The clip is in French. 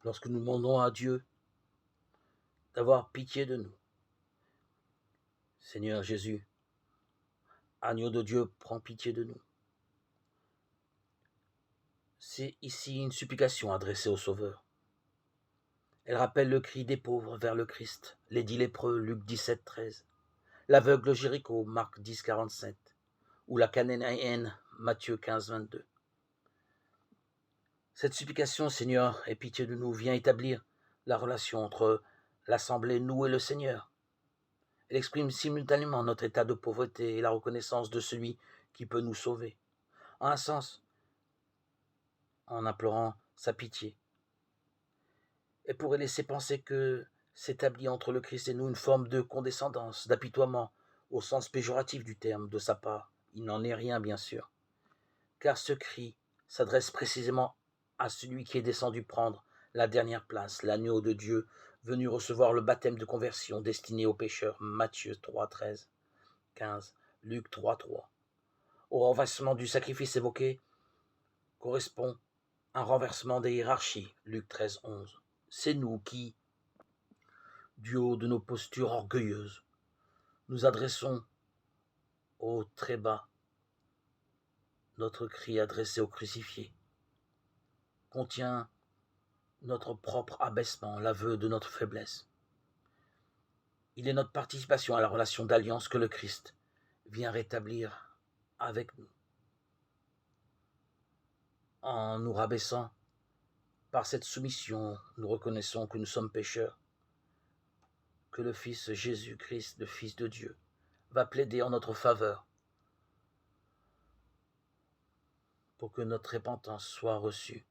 lorsque nous demandons à Dieu d'avoir pitié de nous. Seigneur Jésus, agneau de Dieu, prends pitié de nous. C'est ici une supplication adressée au Sauveur. Elle rappelle le cri des pauvres vers le Christ, les 10 lépreux, Luc 17, 13, l'aveugle Jéricho, Marc 10, 47, ou la Cananéenne, Matthieu 15, 22. Cette supplication, Seigneur, aie pitié de nous, vient établir la relation entre l'Assemblée, nous et le Seigneur. Elle exprime simultanément notre état de pauvreté et la reconnaissance de celui qui peut nous sauver. En un sens, en implorant sa pitié. Elle pourrait laisser penser que s'établit entre le Christ et nous une forme de condescendance, d'apitoiement, au sens péjoratif du terme, de sa part. Il n'en est rien, bien sûr. Car ce cri s'adresse précisément à celui qui est descendu prendre la dernière place, l'agneau de Dieu, venu recevoir le baptême de conversion destiné aux pécheurs, Matthieu 3, 13, 15, Luc 3, 3. Au renversement du sacrifice évoqué correspond un renversement des hiérarchies, Luc 13, 11. C'est nous qui, du haut de nos postures orgueilleuses, nous adressons au très bas notre cri adressé au crucifié, contient notre propre abaissement, l'aveu de notre faiblesse. Il est notre participation à la relation d'alliance que le Christ vient rétablir avec nous. En nous rabaissant, par cette soumission, nous reconnaissons que nous sommes pécheurs, que le Fils Jésus-Christ, le Fils de Dieu, va plaider en notre faveur pour que notre repentance soit reçue